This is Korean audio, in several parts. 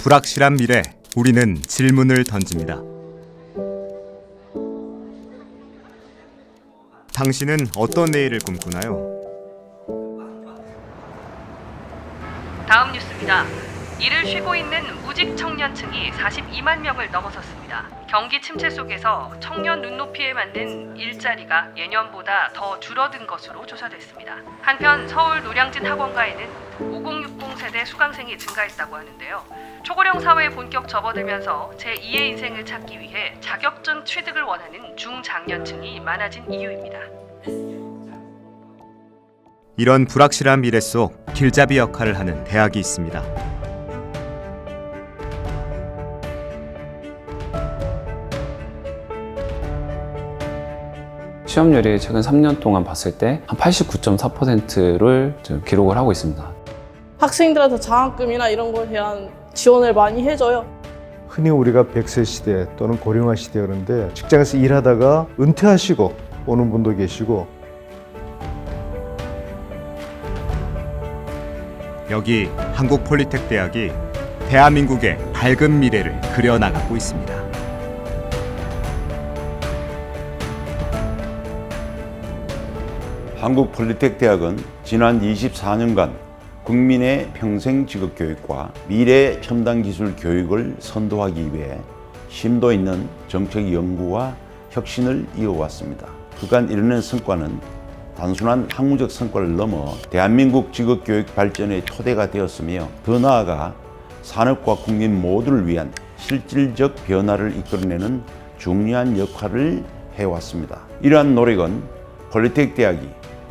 불확실한 미래, 우리는 질문을 던집니다. 당신은 어떤 내일을 꿈꾸나요? 다음 뉴스입니다. 이를 쉬고 있는 무직 청년층이 42만 명을 넘어섰습니다. 경기 침체 속에서 청년 눈높이에 맞는 일자리가 예년보다 더 줄어든 것으로 조사됐습니다. 한편 서울 노량진 학원가에는 5060 세대 수강생이 증가했다고 하는데요. 초고령 사회에 본격 접어들면서 제2의 인생을 찾기 위해 자격증 취득을 원하는 중장년층이 많아진 이유입니다. 이런 불확실한 미래 속 길잡이 역할을 하는 대학이 있습니다. 취업률이 최근 3년 동안 봤을 때 한 89.4%를 기록을 하고 있습니다. 학생들한테 장학금이나 이런 거에 대한 지원을 많이 해줘요. 흔히 우리가 100세 시대 또는 고령화 시대 그런데 직장에서 일하다가 은퇴하시고 오는 분도 계시고 여기 한국폴리텍대학이 대한민국의 밝은 미래를 그려나가고 있습니다. 한국폴리텍대학은 지난 24년간 국민의 평생 직업교육과 미래 첨단 기술 교육을 선도하기 위해 심도 있는 정책 연구와 혁신을 이어왔습니다. 그간 이뤄낸 성과는 단순한 학문적 성과를 넘어 대한민국 직업교육 발전의 토대가 되었으며 더 나아가 산업과 국민 모두를 위한 실질적 변화를 이끌어내는 중요한 역할을 해왔습니다. 이러한 노력은 폴리텍대학이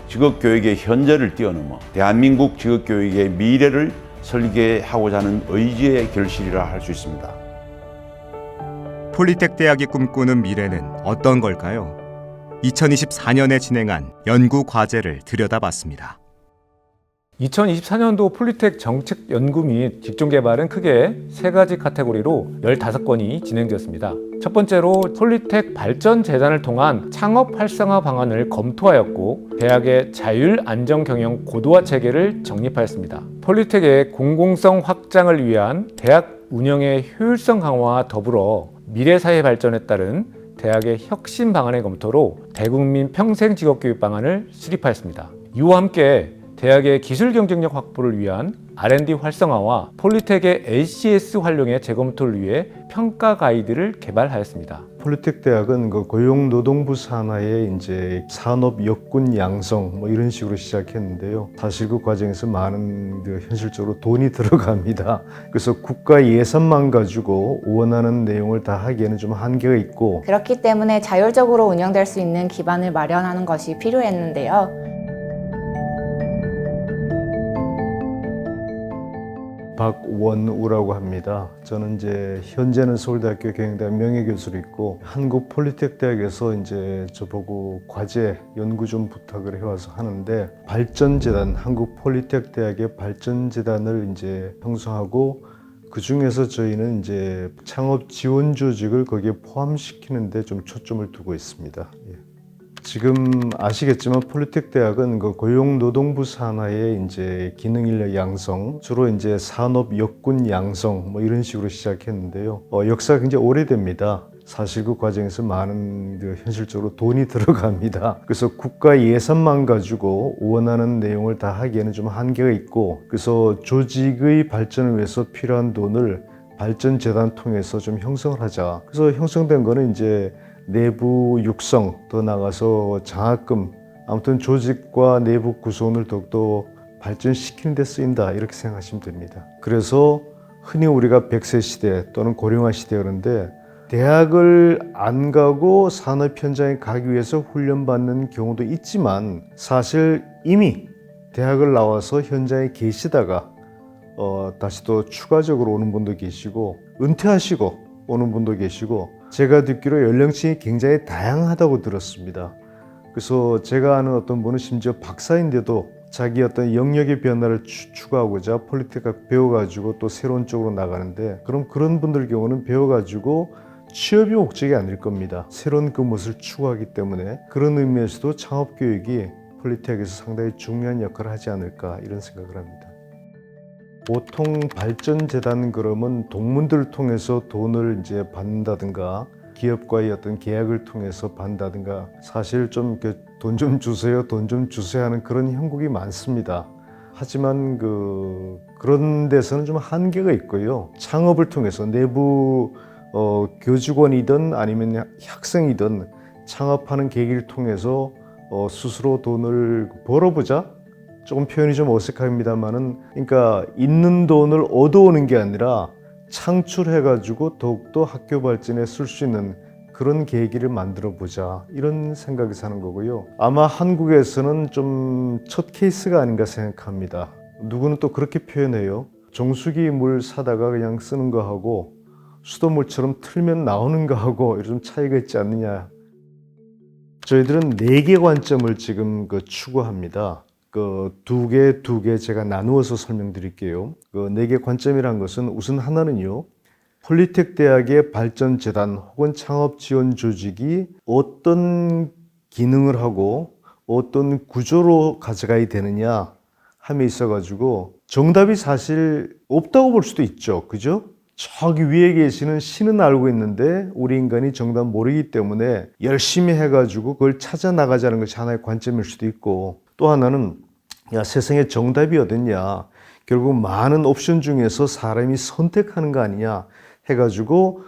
직업교육의 현재를 뛰어넘어 대한민국 직업교육의 미래를 설계하고자 하는 의지의 결실이라 할 수 있습니다. 폴리텍대학이 꿈꾸는 미래는 어떤 걸까요? 2024년에 진행한 연구 과제를 들여다봤습니다. 2024년도 폴리텍 정책 연구 및 직종 개발은 크게 세 가지 카테고리로 15건이 진행되었습니다. 첫 번째로 폴리텍 발전 재단을 통한 창업 활성화 방안을 검토하였고 대학의 자율 안정 경영 고도화 체계를 정립하였습니다. 폴리텍의 공공성 확장을 위한 대학 운영의 효율성 강화와 더불어 미래 사회 발전에 따른 대학의 혁신 방안의 검토로 대국민 평생 직업교육 방안을 수립하였습니다. 이와 함께 대학의 기술 경쟁력 확보를 위한 R&D 활성화와 폴리텍의 LCS 활용의 재검토를 위해 평가 가이드를 개발하였습니다. 폴리텍 대학은 그 고용노동부 산하의 이제 산업 여군 양성 이런 식으로 시작했는데요. 사실 그 과정에서 많은 현실적으로 돈이 들어갑니다. 그래서 국가 예산만 가지고 원하는 내용을 다 하기에는 좀 한계가 있고 그렇기 때문에 자율적으로 운영될 수 있는 기반을 마련하는 것이 필요했는데요. 박원우라고 합니다. 저는 이제 현재는 서울대학교 경영대학 명예교수로 있고 한국폴리텍대학에서 이제 저보고 과제 연구 좀 부탁을 해와서 하는데 발전재단, 한국폴리텍대학의 발전재단을 이제 형성하고 그 중에서 저희는 이제 창업 지원 조직을 거기에 포함시키는데 좀 초점을 두고 있습니다. 지금 아시겠지만 폴리텍 대학은 그 고용노동부 산하의 이제 기능인력 양성, 주로 이제 산업 여군 양성 이런 식으로 시작했는데요. 역사가 굉장히 오래됩니다. 사실 그 과정에서 많은 현실적으로 돈이 들어갑니다. 그래서 국가 예산만 가지고 원하는 내용을 다 하기에는 좀 한계가 있고, 그래서 조직의 발전을 위해서 필요한 돈을 발전재단 통해서 좀 형성을 하자. 그래서 형성된 거는 이제 내부 육성, 더 나가서 장학금, 아무튼 조직과 내부 구성을 더욱더 발전시키는 데 쓰인다 이렇게 생각하시면 됩니다. 그래서 흔히 우리가 100세 시대 또는 고령화 시대 그런데 대학을 안 가고 산업 현장에 가기 위해서 훈련받는 경우도 있지만 사실 이미 대학을 나와서 현장에 계시다가 다시 또 추가적으로 오는 분도 계시고 은퇴하시고 오는 분도 계시고 제가 듣기로 연령층이 굉장히 다양하다고 들었습니다. 그래서 제가 아는 어떤 분은 심지어 박사인데도 자기 어떤 영역의 변화를 추구하고자 폴리텍 배워가지고 또 새로운 쪽으로 나가는데 그럼 그런 분들 경우는 배워가지고 취업이 목적이 아닐 겁니다. 새로운 그것을 추구하기 때문에 그런 의미에서도 창업교육이 폴리텍에서 상당히 중요한 역할을 하지 않을까 이런 생각을 합니다. 보통 발전재단 그러면 동문들을 통해서 돈을 이제 받는다든가 기업과의 어떤 계약을 통해서 받는다든가 사실 좀 돈 좀 주세요, 돈 좀 주세요 하는 그런 형국이 많습니다. 하지만 그런 데서는 좀 한계가 있고요. 창업을 통해서 내부 교직원이든 아니면 학생이든 창업하는 계기를 통해서 스스로 돈을 벌어보자. 조금 표현이 좀 어색합니다만은, 그러니까 있는 돈을 얻어오는 게 아니라 창출해가지고 더욱더 학교 발전에 쓸 수 있는 그런 계기를 만들어 보자, 이런 생각이 사는 거고요. 아마 한국에서는 좀 첫 케이스가 아닌가 생각합니다. 누구는 또 그렇게 표현해요. 정수기 물 사다가 그냥 쓰는 거하고 수돗물처럼 틀면 나오는 거하고 좀 차이가 있지 않느냐. 저희들은 4개 관점을 지금 추구합니다. 두 개 제가 나누어서 설명드릴게요. 4개 관점이란 것은 우선 하나는요, 폴리텍 대학의 발전재단 혹은 창업지원 조직이 어떤 기능을 하고 어떤 구조로 가져가야 되느냐 함에 있어가지고 정답이 사실 없다고 볼 수도 있죠. 그죠? 저기 위에 계시는 신은 알고 있는데 우리 인간이 정답 모르기 때문에 열심히 해가지고 그걸 찾아 나가자는 것이 하나의 관점일 수도 있고, 또 하나는 야, 세상에 정답이 어딨냐, 결국 많은 옵션 중에서 사람이 선택하는 거 아니냐 해가지고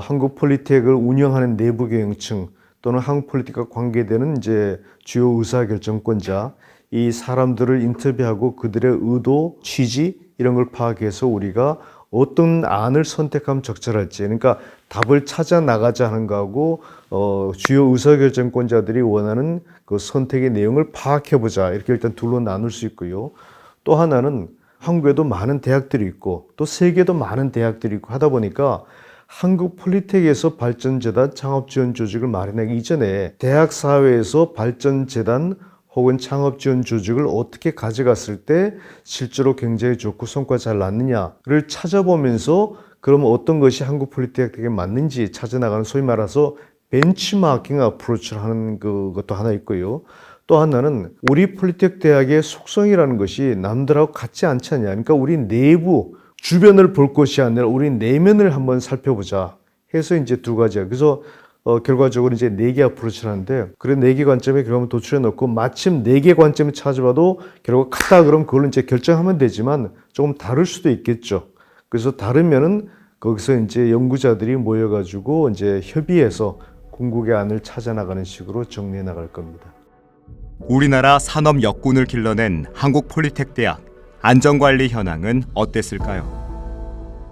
한국 폴리텍을 운영하는 내부 경영층 또는 한국 폴리텍과 관계되는 이제 주요 의사결정권자, 이 사람들을 인터뷰하고 그들의 의도, 취지 이런 걸 파악해서 우리가 어떤 안을 선택하면 적절할지, 그러니까 답을 찾아 나가자 하는 거하고 주요 의사결정권자들이 원하는 그 선택의 내용을 파악해보자, 이렇게 일단 둘로 나눌 수 있고요. 또 하나는 한국에도 많은 대학들이 있고 또 세계에도 많은 대학들이 있고 하다 보니까 한국 폴리텍에서 발전재단 창업지원 조직을 마련하기 이전에 대학 사회에서 발전재단 혹은 창업지원 조직을 어떻게 가져갔을 때 실제로 굉장히 좋고 성과 잘 났느냐를 찾아보면서 그럼 어떤 것이 한국 폴리텍에 맞는지 찾아나가는, 소위 말해서 벤치마킹 어프로치를 하는 것도 하나 있고요. 또 하나는 우리 폴리텍 대학의 속성이라는 것이 남들하고 같지 않지 않냐. 그러니까 우리 내부 주변을 볼 것이 아니라 우리 내면을 한번 살펴보자 해서 이제 두 가지야. 그래서 결과적으로 이제 4개 어프로치를 하는데, 그래 4개 관점에 결국은 도출해 놓고 마침 4개 관점을 찾아봐도 결국 같다 그러면 그걸로 이제 결정하면 되지만 조금 다를 수도 있겠죠. 그래서 다르면은 거기서 이제 연구자들이 모여가지고 이제 협의해서 궁극의 안을 찾아 나가는 식으로 정리해 나갈 겁니다. 우리나라 산업 역군을 길러낸 한국 폴리텍 대학, 안전관리 현황은 어땠을까요?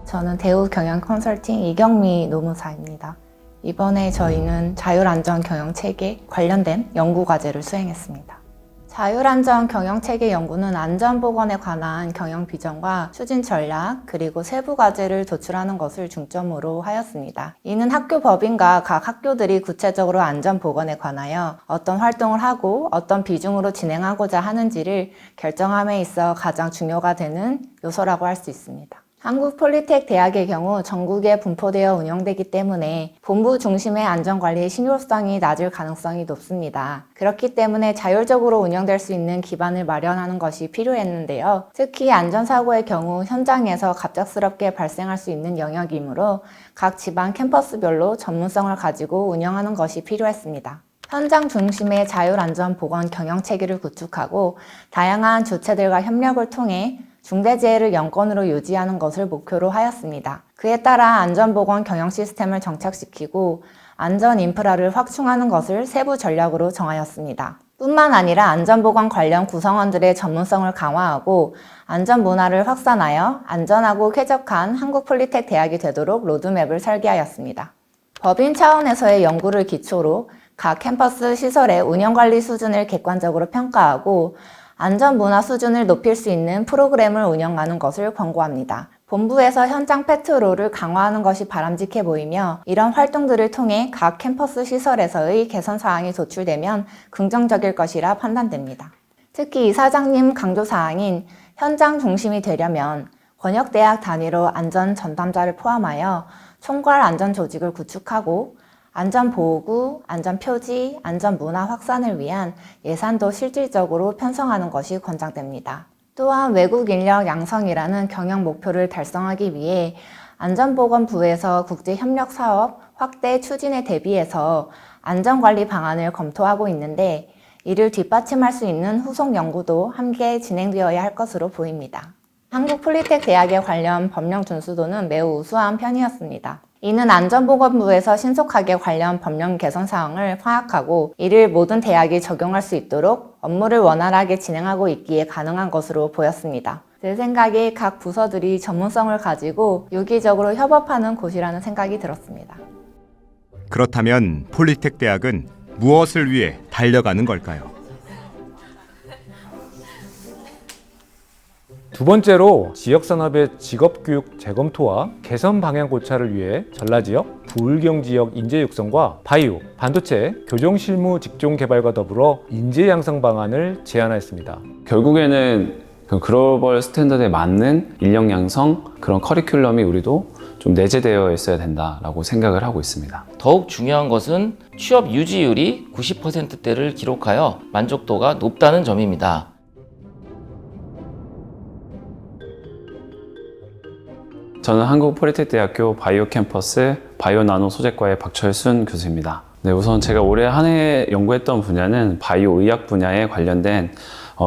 저는 대우 경영 컨설팅 이경미 노무사입니다. 이번에 저희는 자율안전 경영체계 관련된 연구과제를 수행했습니다. 자율안전 경영체계 연구는 안전보건에 관한 경영 비전과 추진 전략 그리고 세부 과제를 도출하는 것을 중점으로 하였습니다. 이는 학교 법인과 각 학교들이 구체적으로 안전보건에 관하여 어떤 활동을 하고 어떤 비중으로 진행하고자 하는지를 결정함에 있어 가장 중요가 되는 요소라고 할 수 있습니다. 한국 폴리텍 대학의 경우 전국에 분포되어 운영되기 때문에 본부 중심의 안전관리의 실효성이 낮을 가능성이 높습니다. 그렇기 때문에 자율적으로 운영될 수 있는 기반을 마련하는 것이 필요했는데요. 특히 안전사고의 경우 현장에서 갑작스럽게 발생할 수 있는 영역이므로 각 지방 캠퍼스별로 전문성을 가지고 운영하는 것이 필요했습니다. 현장 중심의 자율안전보건 경영체계를 구축하고 다양한 주체들과 협력을 통해 중대재해를 영건으로 유지하는 것을 목표로 하였습니다. 그에 따라 안전보건 경영 시스템을 정착시키고 안전 인프라를 확충하는 것을 세부 전략으로 정하였습니다. 뿐만 아니라 안전보건 관련 구성원들의 전문성을 강화하고 안전 문화를 확산하여 안전하고 쾌적한 한국 폴리텍 대학이 되도록 로드맵을 설계하였습니다. 법인 차원에서의 연구를 기초로 각 캠퍼스 시설의 운영관리 수준을 객관적으로 평가하고 안전문화 수준을 높일 수 있는 프로그램을 운영하는 것을 권고합니다. 본부에서 현장 패트롤을 강화하는 것이 바람직해 보이며 이런 활동들을 통해 각 캠퍼스 시설에서의 개선 사항이 도출되면 긍정적일 것이라 판단됩니다. 특히 이사장님 강조사항인 현장 중심이 되려면 권역대학 단위로 안전 전담자를 포함하여 총괄 안전 조직을 구축하고 안전보호구, 안전표지, 안전문화 확산을 위한 예산도 실질적으로 편성하는 것이 권장됩니다. 또한 외국 인력 양성이라는 경영 목표를 달성하기 위해 안전보건부에서 국제협력 사업 확대 추진에 대비해서 안전관리 방안을 검토하고 있는데 이를 뒷받침할 수 있는 후속 연구도 함께 진행되어야 할 것으로 보입니다. 한국폴리텍대학의 관련 법령 준수도는 매우 우수한 편이었습니다. 이는 안전보건부에서 신속하게 관련 법령 개선 사항을 파악하고 이를 모든 대학이 적용할 수 있도록 업무를 원활하게 진행하고 있기에 가능한 것으로 보였습니다. 제 생각에 각 부서들이 전문성을 가지고 유기적으로 협업하는 곳이라는 생각이 들었습니다. 그렇다면 폴리텍 대학은 무엇을 위해 달려가는 걸까요? 두 번째로 지역산업의 직업교육 재검토와 개선 방향 고찰을 위해 전라지역, 부울경지역 인재 육성과 바이오, 반도체, 교정실무 직종 개발과 더불어 인재 양성 방안을 제안하였습니다. 결국에는 그 글로벌 스탠더드에 맞는 인력 양성 그런 커리큘럼이 우리도 좀 내재되어 있어야 된다라고 생각을 하고 있습니다. 더욱 중요한 것은 취업 유지율이 90%대를 기록하여 만족도가 높다는 점입니다. 저는 한국폴리텍대학교 바이오 캠퍼스 바이오 나노 소재과의 박철순 교수입니다. 네, 우선 제가 올해 한 해 연구했던 분야는 바이오 의학 분야에 관련된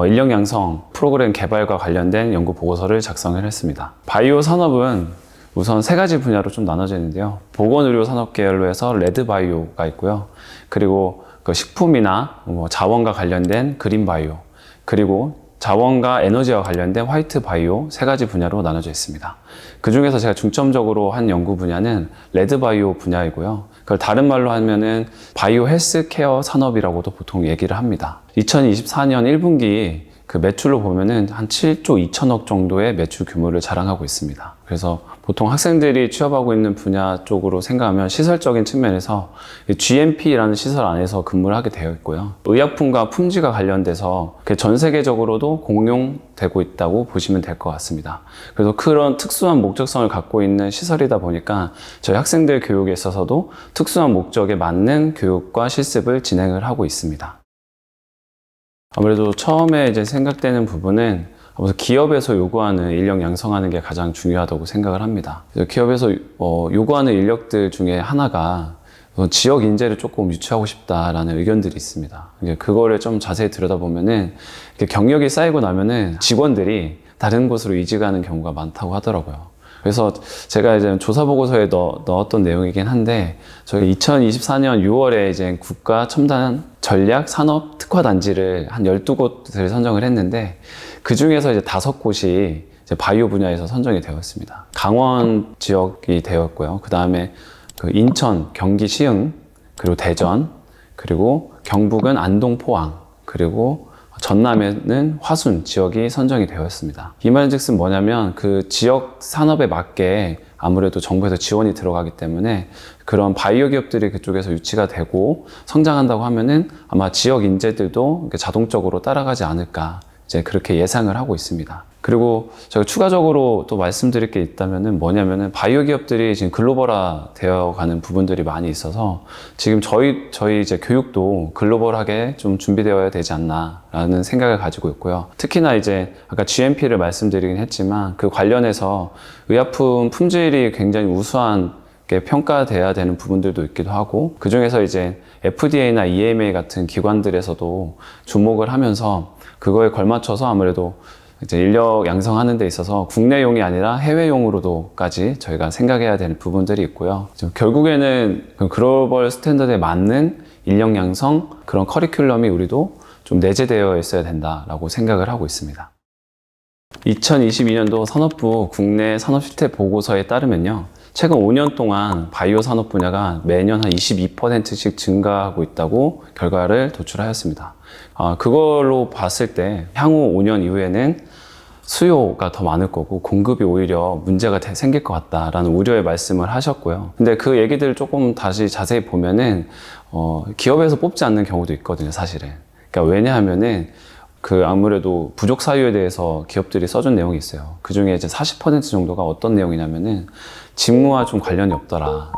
인력 양성 프로그램 개발과 관련된 연구 보고서를 작성을 했습니다. 바이오 산업은 우선 세 가지 분야로 좀 나눠져 있는데요. 보건의료 산업 계열로 해서 레드 바이오가 있고요. 그리고 그 식품이나 자원과 관련된 그린 바이오, 그리고 자원과 에너지와 관련된 화이트 바이오 세 가지 분야로 나눠져 있습니다. 그 중에서 제가 중점적으로 한 연구 분야는 레드 바이오 분야이고요. 그걸 다른 말로 하면은 바이오 헬스케어 산업이라고도 보통 얘기를 합니다. 2024년 1분기 그 매출로 보면은 한 7조 2천억 정도의 매출 규모를 자랑하고 있습니다. 그래서 보통 학생들이 취업하고 있는 분야 쪽으로 생각하면 시설적인 측면에서 GMP라는 시설 안에서 근무를 하게 되어 있고요. 의약품과 품질과 관련돼서 전 세계적으로도 공용되고 있다고 보시면 될 것 같습니다. 그래서 그런 특수한 목적성을 갖고 있는 시설이다 보니까 저희 학생들 교육에 있어서도 특수한 목적에 맞는 교육과 실습을 진행을 하고 있습니다. 아무래도 처음에 이제 생각되는 부분은 기업에서 요구하는 인력 양성하는 게 가장 중요하다고 생각을 합니다. 그래서 기업에서 요구하는 인력들 중에 하나가 지역 인재를 조금 유치하고 싶다라는 의견들이 있습니다. 그거를 좀 자세히 들여다보면은 경력이 쌓이고 나면은 직원들이 다른 곳으로 이직하는 경우가 많다고 하더라고요. 그래서 제가 이제 조사 보고서에 넣었던 내용이긴 한데 저희 2024년 6월에 이제 국가 첨단 전략 산업 특화 단지를 한 12곳을 선정을 했는데 그 중에서 이제 5곳이 이제 바이오 분야에서 선정이 되었습니다. 강원 지역이 되었고요. 그 다음에 인천, 경기 시흥, 그리고 대전, 그리고 경북은 안동, 포항, 그리고 전남에는 화순 지역이 선정이 되었습니다. 이 말인즉슨 뭐냐면 그 지역 산업에 맞게 아무래도 정부에서 지원이 들어가기 때문에 그런 바이오 기업들이 그쪽에서 유치가 되고 성장한다고 하면은 아마 지역 인재들도 자동적으로 따라가지 않을까 이제 그렇게 예상을 하고 있습니다. 그리고 제가 추가적으로 또 말씀드릴 게 있다면은 뭐냐면은 바이오 기업들이 지금 글로벌화 되어 가는 부분들이 많이 있어서 지금 저희 이제 교육도 글로벌하게 좀 준비되어야 되지 않나라는 생각을 가지고 있고요. 특히나 이제 아까 GMP를 말씀드리긴 했지만 그 관련해서 의약품 품질이 굉장히 우수한 게 평가돼야 되는 부분들도 있기도 하고 그 중에서 이제 FDA나 EMA 같은 기관들에서도 주목을 하면서 그거에 걸맞춰서 아무래도 이제 인력 양성하는 데 있어서 국내용이 아니라 해외용으로도까지 저희가 생각해야 되는 부분들이 있고요. 결국에는 글로벌 스탠더드에 맞는 인력 양성 그런 커리큘럼이 우리도 좀 내재되어 있어야 된다라고 생각을 하고 있습니다. 2022년도 산업부 국내 산업실태 보고서에 따르면요. 최근 5년 동안 바이오 산업 분야가 매년 한 22%씩 증가하고 있다고 결과를 도출하였습니다. 그걸로 봤을 때 향후 5년 이후에는 수요가 더 많을 거고 공급이 오히려 문제가 생길 것 같다라는 우려의 말씀을 하셨고요. 근데 그 얘기들을 조금 다시 자세히 보면은 기업에서 뽑지 않는 경우도 있거든요, 사실은. 그러니까 왜냐하면은 아무래도 부족 사유에 대해서 기업들이 써준 내용이 있어요. 그 중에 이제 40% 정도가 어떤 내용이냐면은 직무와 좀 관련이 없더라.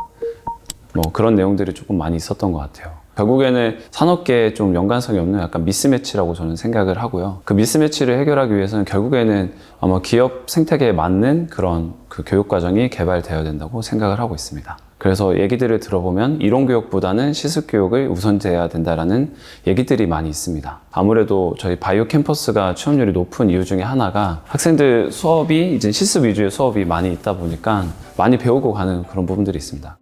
그런 내용들이 조금 많이 있었던 것 같아요. 결국에는 산업계에 좀 연관성이 없는 약간 미스매치라고 저는 생각을 하고요. 그 미스매치를 해결하기 위해서는 결국에는 아마 기업 생태계에 맞는 그런 그 교육 과정이 개발되어야 된다고 생각을 하고 있습니다. 그래서 얘기들을 들어보면 이론 교육보다는 실습 교육을 우선돼야 된다라는 얘기들이 많이 있습니다. 아무래도 저희 바이오 캠퍼스가 취업률이 높은 이유 중에 하나가 학생들 수업이 이제 실습 위주의 수업이 많이 있다 보니까 많이 배우고 가는 그런 부분들이 있습니다.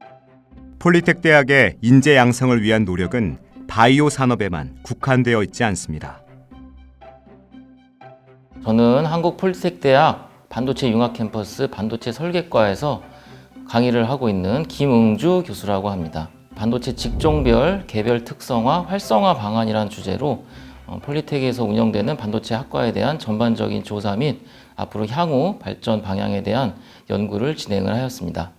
폴리텍 대학의 인재 양성을 위한 노력은 바이오 산업에만 국한되어 있지 않습니다. 저는 한국폴리텍대학 반도체 융합 캠퍼스 반도체 설계과에서 강의를 하고 있는 김응주 교수라고 합니다. 반도체 직종별 개별 특성화, 활성화 방안이라는 주제로 폴리텍에서 운영되는 반도체 학과에 대한 전반적인 조사 및 앞으로 향후 발전 방향에 대한 연구를 진행을 하였습니다.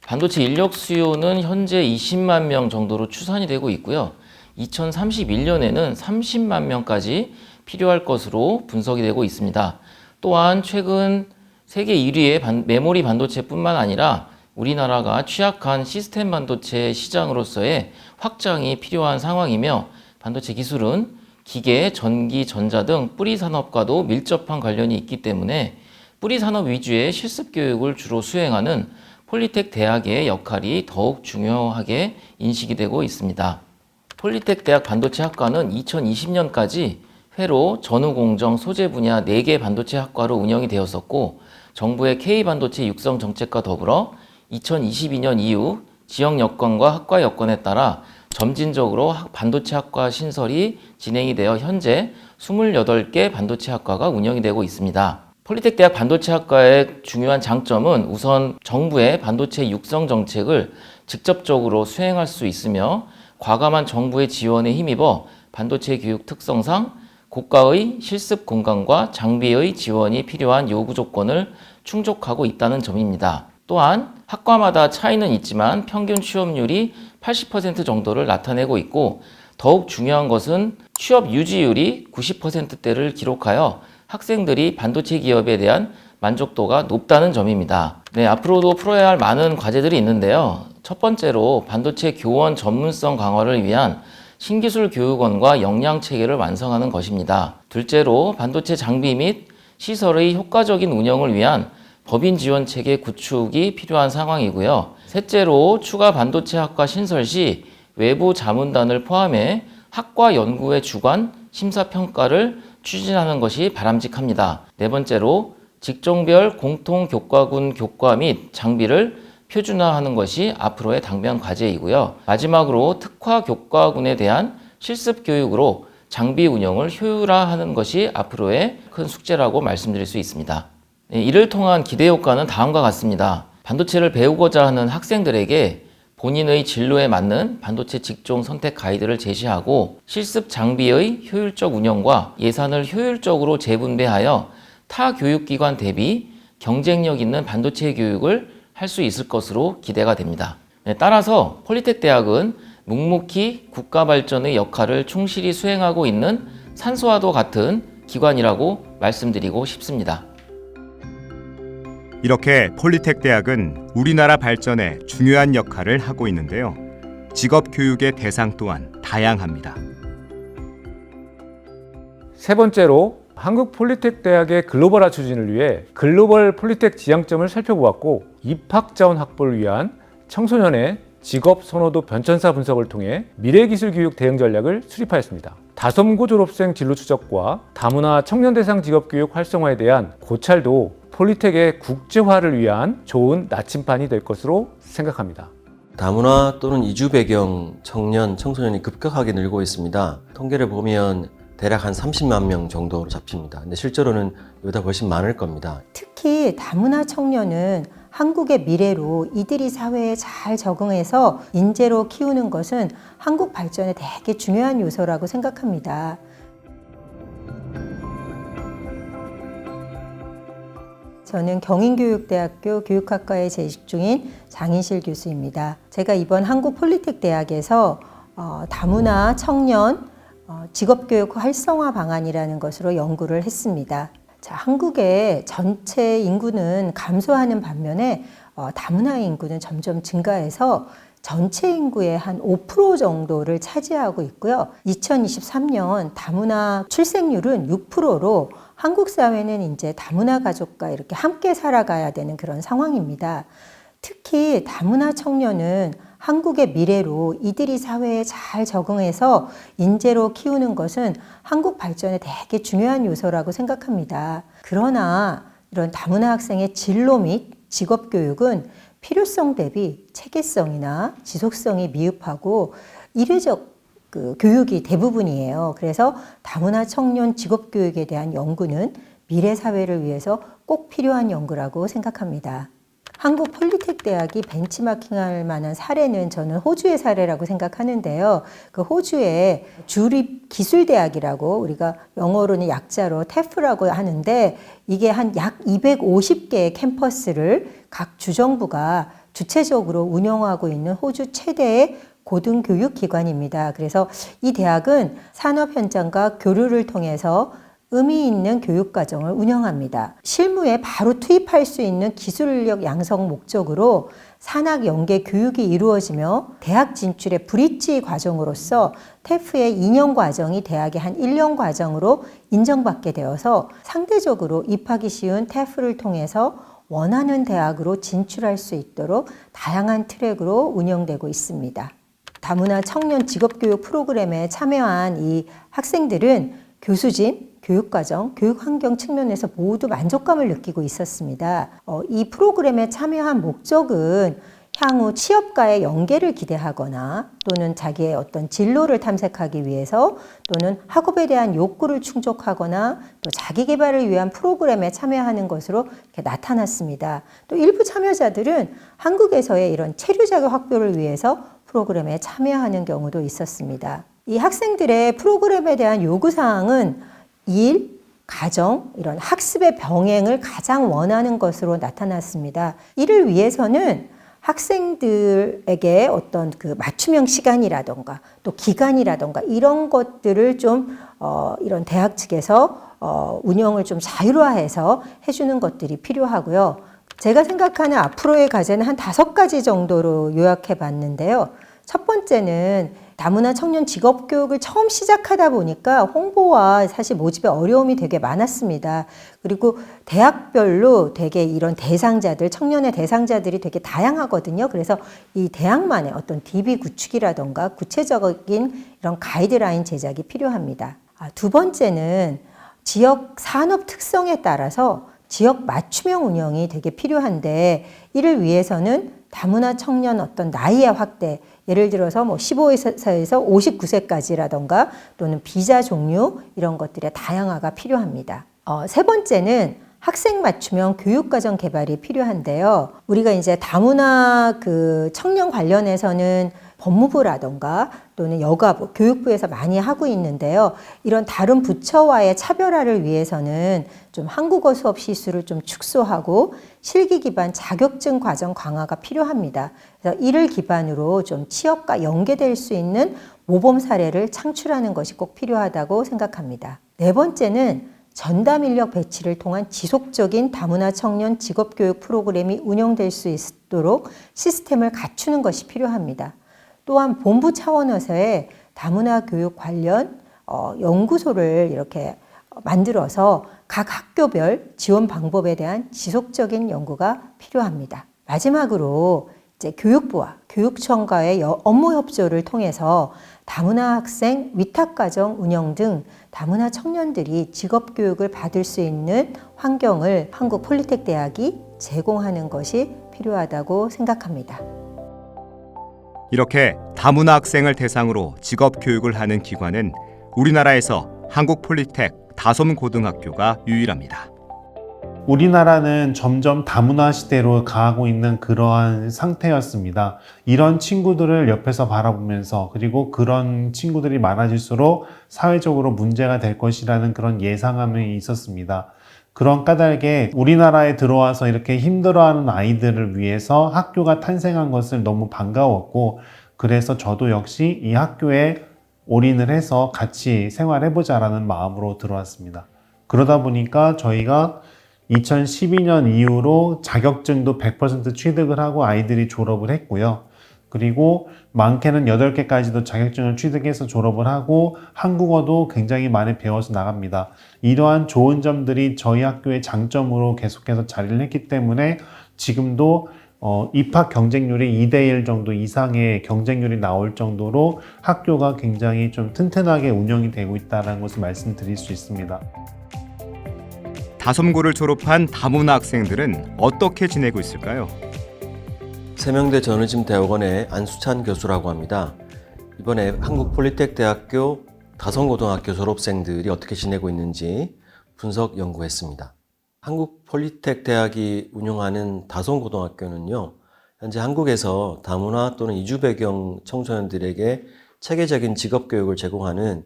반도체 인력 수요는 현재 20만 명 정도로 추산이 되고 있고요. 2031년에는 30만 명까지 필요할 것으로 분석이 되고 있습니다. 또한 최근 세계 1위의 메모리 반도체뿐만 아니라 우리나라가 취약한 시스템 반도체 시장으로서의 확장이 필요한 상황이며 반도체 기술은 기계, 전기, 전자 등 뿌리 산업과도 밀접한 관련이 있기 때문에 뿌리 산업 위주의 실습 교육을 주로 수행하는 폴리텍 대학의 역할이 더욱 중요하게 인식이 되고 있습니다. 폴리텍 대학 반도체 학과는 2020년까지 회로 전후공정 소재 분야 4개 반도체 학과로 운영이 되었었고 정부의 K반도체 육성 정책과 더불어 2022년 이후 지역 여건과 학과 여건에 따라 점진적으로 반도체 학과 신설이 진행이 되어 현재 28개 반도체 학과가 운영이 되고 있습니다. 폴리텍 대학 반도체 학과의 중요한 장점은 우선 정부의 반도체 육성 정책을 직접적으로 수행할 수 있으며 과감한 정부의 지원에 힘입어 반도체 교육 특성상 고가의 실습 공간과 장비의 지원이 필요한 요구 조건을 충족하고 있다는 점입니다. 또한 학과마다 차이는 있지만 평균 취업률이 80% 정도를 나타내고 있고 더욱 중요한 것은 취업 유지율이 90%대를 기록하여 학생들이 반도체 기업에 대한 만족도가 높다는 점입니다. 네, 앞으로도 풀어야 할 많은 과제들이 있는데요. 첫 번째로 반도체 교원 전문성 강화를 위한 신기술 교육원과 역량 체계를 완성하는 것입니다. 둘째로 반도체 장비 및 시설의 효과적인 운영을 위한 법인 지원 체계 구축이 필요한 상황이고요. 셋째로 추가 반도체 학과 신설 시 외부 자문단을 포함해 학과 연구의 주관, 심사평가를 추진하는 것이 바람직합니다. 네 번째로 직종별 공통 교과군 교과 및 장비를 표준화하는 것이 앞으로의 당면 과제이고요. 마지막으로 특화 교과군에 대한 실습 교육으로 장비 운영을 효율화하는 것이 앞으로의 큰 숙제라고 말씀드릴 수 있습니다. 이를 통한 기대 효과는 다음과 같습니다. 반도체를 배우고자 하는 학생들에게 본인의 진로에 맞는 반도체 직종 선택 가이드를 제시하고 실습 장비의 효율적 운영과 예산을 효율적으로 재분배하여 타 교육기관 대비 경쟁력 있는 반도체 교육을 할 수 있을 것으로 기대가 됩니다. 따라서 폴리텍 대학은 묵묵히 국가 발전의 역할을 충실히 수행하고 있는 산소와도 같은 기관이라고 말씀드리고 싶습니다. 이렇게 폴리텍 대학은 우리나라 발전에 중요한 역할을 하고 있는데요. 직업 교육의 대상 또한 다양합니다. 세 번째로 한국 폴리텍 대학의 글로벌화 추진을 위해 글로벌 폴리텍 지향점을 살펴보았고 입학 자원 확보를 위한 청소년의 직업 선호도 변천사 분석을 통해 미래기술 교육 대응 전략을 수립하였습니다. 다섬고 졸업생 진로 추적과 다문화 청년 대상 직업 교육 활성화에 대한 고찰도 폴리텍의 국제화를 위한 좋은 나침반이 될 것으로 생각합니다. 다문화 또는 이주 배경 청년, 청소년이 급격하게 늘고 있습니다. 통계를 보면 대략 한 30만 명 정도로 잡힙니다. 근데 실제로는 이보다 훨씬 많을 겁니다. 특히 다문화 청년은 한국의 미래로 이들이 사회에 잘 적응해서 인재로 키우는 것은 한국 발전에 되게 중요한 요소라고 생각합니다. 저는 경인교육대학교 교육학과에 재직 중인 장인실 교수입니다. 제가 이번 한국 폴리텍 대학에서 다문화 청년 직업교육 활성화 방안이라는 것으로 연구를 했습니다. 자, 한국의 전체 인구는 감소하는 반면에 다문화 인구는 점점 증가해서 전체 인구의 한 5% 정도를 차지하고 있고요. 2023년 다문화 출생률은 6%로 한국 사회는 이제 다문화 가족과 이렇게 함께 살아가야 되는 그런 상황입니다. 특히 다문화 청년은 한국의 미래로 이들이 사회에 잘 적응해서 인재로 키우는 것은 한국 발전에 되게 중요한 요소라고 생각합니다. 그러나 이런 다문화 학생의 진로 및 직업 교육은 필요성 대비 체계성이나 지속성이 미흡하고 이례적 교육이 대부분이에요. 그래서 다문화 청년 직업 교육에 대한 연구는 미래 사회를 위해서 꼭 필요한 연구라고 생각합니다. 한국 폴리텍 대학이 벤치마킹할 만한 사례는 저는 호주의 사례라고 생각하는데요. 그 호주의 주립 기술대학이라고 우리가 영어로는 약자로 TEF라고 하는데 이게 한 약 250개의 캠퍼스를 각 주정부가 주체적으로 운영하고 있는 호주 최대의 고등교육기관입니다. 그래서 이 대학은 산업 현장과 교류를 통해서 의미 있는 교육과정을 운영합니다. 실무에 바로 투입할 수 있는 기술력 양성 목적으로 산학 연계 교육이 이루어지며 대학 진출의 브릿지 과정으로서 TEF의 2년 과정이 대학의 한 1년 과정으로 인정받게 되어서 상대적으로 입학이 쉬운 TEF를 통해서 원하는 대학으로 진출할 수 있도록 다양한 트랙으로 운영되고 있습니다. 다문화 청년 직업교육 프로그램에 참여한 이 학생들은 교수진, 교육과정, 교육환경 측면에서 모두 만족감을 느끼고 있었습니다. 이 프로그램에 참여한 목적은 향후 취업과의 연계를 기대하거나 또는 자기의 어떤 진로를 탐색하기 위해서 또는 학업에 대한 욕구를 충족하거나 또 자기 개발을 위한 프로그램에 참여하는 것으로 이렇게 나타났습니다. 또 일부 참여자들은 한국에서의 이런 체류 자격 확보를 위해서 프로그램에 참여하는 경우도 있었습니다. 이 학생들의 프로그램에 대한 요구사항은 일, 가정, 이런 학습의 병행을 가장 원하는 것으로 나타났습니다. 이를 위해서는 학생들에게 어떤 그 맞춤형 시간이라던가 또 기간이라던가 이런 것들을 좀 이런 대학 측에서 운영을 좀 자율화해서 해주는 것들이 필요하고요. 제가 생각하는 앞으로의 과제는 한 5가지 정도로 요약해 봤는데요. 첫 번째는 다문화 청년 직업교육을 처음 시작하다 보니까 홍보와 사실 모집의 어려움이 되게 많았습니다. 그리고 대학별로 되게 이런 대상자들, 청년의 대상자들이 되게 다양하거든요. 그래서 이 대학만의 어떤 DB 구축이라던가 구체적인 이런 가이드라인 제작이 필요합니다. 두 번째는 지역 산업 특성에 따라서 지역 맞춤형 운영이 되게 필요한데 이를 위해서는 다문화 청년 어떤 나이의 확대, 예를 들어서 뭐 15세에서 59세까지라던가 또는 비자 종류 이런 것들의 다양화가 필요합니다. 세 번째는 학생 맞춤형 교육과정 개발이 필요한데요. 우리가 이제 다문화 그 청년 관련해서는 법무부라던가 또는 여가부, 교육부에서 많이 하고 있는데요. 이런 다른 부처와의 차별화를 위해서는 좀 한국어 수업 시수를 좀 축소하고 실기 기반 자격증 과정 강화가 필요합니다. 그래서 이를 기반으로 좀 취업과 연계될 수 있는 모범 사례를 창출하는 것이 꼭 필요하다고 생각합니다. 네 번째는 전담 인력 배치를 통한 지속적인 다문화 청년 직업교육 프로그램이 운영될 수 있도록 시스템을 갖추는 것이 필요합니다. 또한 본부 차원에서의 다문화 교육 관련 연구소를 이렇게 만들어서 각 학교별 지원 방법에 대한 지속적인 연구가 필요합니다. 마지막으로 이제 교육부와 교육청과의 업무 협조를 통해서 다문화 학생 위탁과정 운영 등 다문화 청년들이 직업교육을 받을 수 있는 환경을 한국 폴리텍 대학이 제공하는 것이 필요하다고 생각합니다. 이렇게 다문화 학생을 대상으로 직업 교육을 하는 기관은 우리나라에서 한국 폴리텍 다솜고등학교가 유일합니다. 우리나라는 점점 다문화 시대로 가고 있는 그러한 상태였습니다. 이런 친구들을 옆에서 바라보면서 그리고 그런 친구들이 많아질수록 사회적으로 문제가 될 것이라는 그런 예상함이 있었습니다. 그런 까닭에 우리나라에 들어와서 이렇게 힘들어하는 아이들을 위해서 학교가 탄생한 것을 너무 반가웠고, 그래서 저도 역시 이 학교에 올인을 해서 같이 생활해보자라는 마음으로 들어왔습니다. 그러다 보니까 저희가 2012년 이후로 자격증도 100% 취득을 하고 아이들이 졸업을 했고요. 그리고 많게는 8개까지도 자격증을 취득해서 졸업을 하고 한국어도 굉장히 많이 배워서 나갑니다. 이러한 좋은 점들이 저희 학교의 장점으로 계속해서 자리를 했기 때문에 지금도 입학 경쟁률이 2대1 정도 이상의 경쟁률이 나올 정도로 학교가 굉장히 좀 튼튼하게 운영이 되고 있다는 것을 말씀드릴 수 있습니다. 다솜고를 졸업한 다문화 학생들은 어떻게 지내고 있을까요? 세명대 저널리즘대학원의 안수찬 교수라고 합니다. 이번에 한국폴리텍대학교 다솜고등학교 졸업생들이 어떻게 지내고 있는지 분석 연구했습니다. 한국폴리텍대학이 운영하는 다솜고등학교는요, 현재 한국에서 다문화 또는 이주 배경 청소년들에게 체계적인 직업교육을 제공하는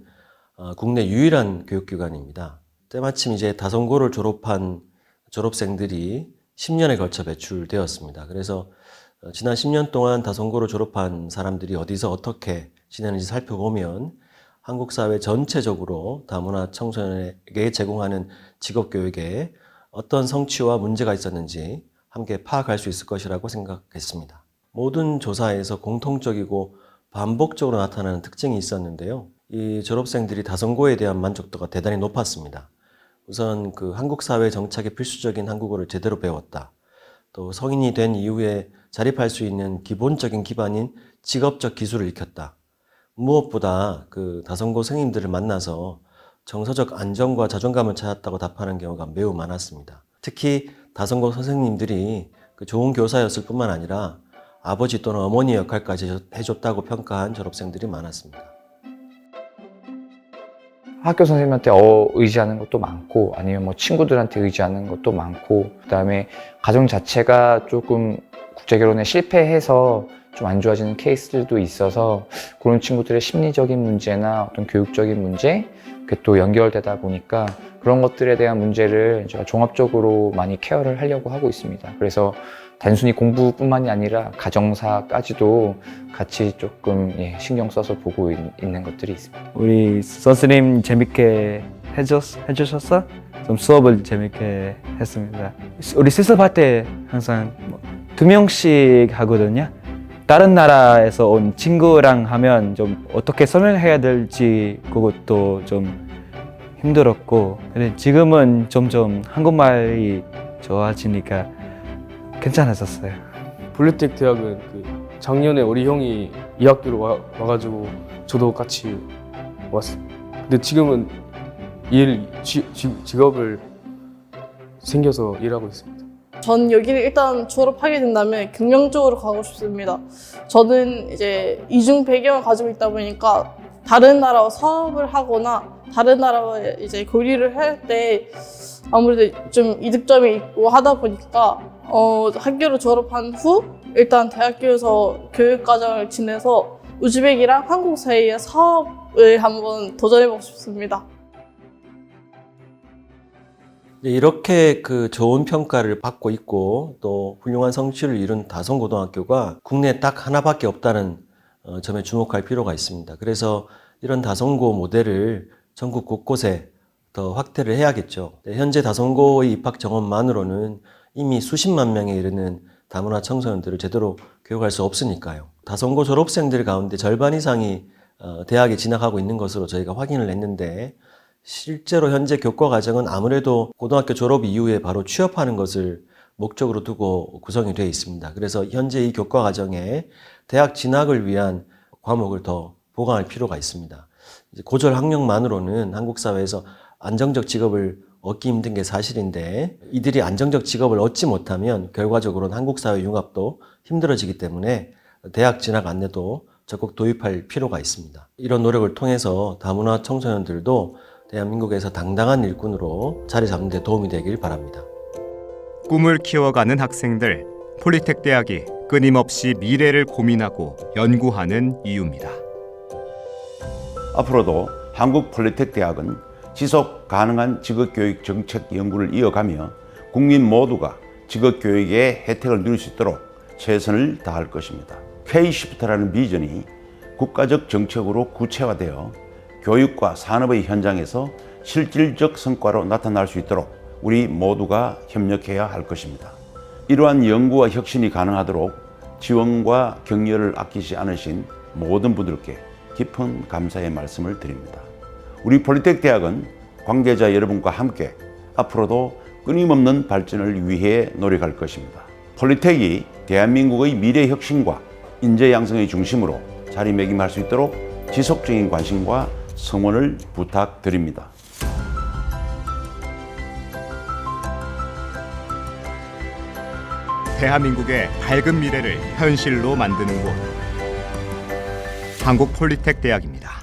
국내 유일한 교육기관입니다. 때마침 이제 다솜고를 졸업한 졸업생들이 10년에 걸쳐 배출되었습니다. 그래서 지난 10년 동안 다솜고를 졸업한 사람들이 어디서 어떻게 지내는지 살펴보면 한국 사회 전체적으로 다문화 청소년에게 제공하는 직업교육에 어떤 성취와 문제가 있었는지 함께 파악할 수 있을 것이라고 생각했습니다. 모든 조사에서 공통적이고 반복적으로 나타나는 특징이 있었는데요. 이 졸업생들이 다솜고에 대한 만족도가 대단히 높았습니다. 우선 한국 사회 정착에 필수적인 한국어를 제대로 배웠다. 또 성인이 된 이후에 자립할 수 있는 기본적인 기반인 직업적 기술을 익혔다. 무엇보다 다솜고 선생님들을 만나서 정서적 안정과 자존감을 찾았다고 답하는 경우가 매우 많았습니다. 특히 다솜고 선생님들이 좋은 교사였을 뿐만 아니라 아버지 또는 어머니 역할까지 해줬다고 평가한 졸업생들이 많았습니다. 학교 선생님한테 의지하는 것도 많고, 아니면 뭐 친구들한테 의지하는 것도 많고, 그다음에 가정 자체가 조금 국제결혼에 실패해서 좀 안 좋아지는 케이스들도 있어서 그런 친구들의 심리적인 문제나 어떤 교육적인 문제, 그게 또 연결되다 보니까 그런 것들에 대한 문제를 제가 종합적으로 많이 케어를 하려고 하고 있습니다. 그래서 단순히 공부뿐만이 아니라 가정사까지도 같이 조금 신경 써서 보고 있는 것들이 있습니다. 우리 선생님 재밌게 해주셔서 좀 수업을 재밌게 했습니다. 우리 실습할 때 항상 2명씩 하거든요. 다른 나라에서 온 친구랑 하면 좀 어떻게 설명해야 될지 그것도 좀 힘들었고, 근데 지금은 점점 한국말이 좋아지니까 괜찮아졌어요. 폴리텍 대학은 작년에 우리 형이 이 학교로 와가지고 저도 같이 왔어요. 근데 지금은 직업을 생겨서 일하고 있습니다. 전 여기를 일단 졸업하게 된다면 경영 쪽으로 가고 싶습니다. 저는 이제 이중 배경을 가지고 있다 보니까 다른 나라와 사업을 하거나 다른 나라와 이제 교류를 할 때 아무래도 좀 이득점이 있고 하다 보니까 학교를 졸업한 후 일단 대학교에서 교육과정을 지내서 우즈벡이랑 한국 사이의 사업을 한번 도전해보고 싶습니다. 이렇게 좋은 평가를 받고 있고 또 훌륭한 성취를 이룬 다솜고등학교가 국내에 딱 하나밖에 없다는 점에 주목할 필요가 있습니다. 그래서 이런 다솜고 모델을 전국 곳곳에 더 확대를 해야겠죠. 현재 다솜고의 입학 정원만으로는 이미 수십만 명에 이르는 다문화 청소년들을 제대로 교육할 수 없으니까요. 다솜고 졸업생들 가운데 절반 이상이 대학에 진학하고 있는 것으로 저희가 확인을 했는데, 실제로 현재 교과 과정은 아무래도 고등학교 졸업 이후에 바로 취업하는 것을 목적으로 두고 구성이 되어 있습니다. 그래서 현재 이 교과 과정에 대학 진학을 위한 과목을 더 보강할 필요가 있습니다. 고졸 학력만으로는 한국 사회에서 안정적 직업을 얻기 힘든 게 사실인데, 이들이 안정적 직업을 얻지 못하면 결과적으로는 한국 사회 융합도 힘들어지기 때문에 대학 진학 안내도 적극 도입할 필요가 있습니다. 이런 노력을 통해서 다문화 청소년들도 대한민국에서 당당한 일꾼으로 자리 잡는 데 도움이 되길 바랍니다. 꿈을 키워가는 학생들, 폴리텍 대학이 끊임없이 미래를 고민하고 연구하는 이유입니다. 앞으로도 한국 폴리텍 대학은 지속 가능한 직업교육 정책 연구를 이어가며 국민 모두가 직업교육의 혜택을 누릴 수 있도록 최선을 다할 것입니다. K-시프트라는 비전이 국가적 정책으로 구체화되어 교육과 산업의 현장에서 실질적 성과로 나타날 수 있도록 우리 모두가 협력해야 할 것입니다. 이러한 연구와 혁신이 가능하도록 지원과 격려를 아끼지 않으신 모든 분들께 깊은 감사의 말씀을 드립니다. 우리 폴리텍 대학은 관계자 여러분과 함께 앞으로도 끊임없는 발전을 위해 노력할 것입니다. 폴리텍이 대한민국의 미래 혁신과 인재 양성의 중심으로 자리매김할 수 있도록 지속적인 관심과 성원을 부탁드립니다. 대한민국의 밝은 미래를 현실로 만드는 곳, 한국폴리텍 대학입니다.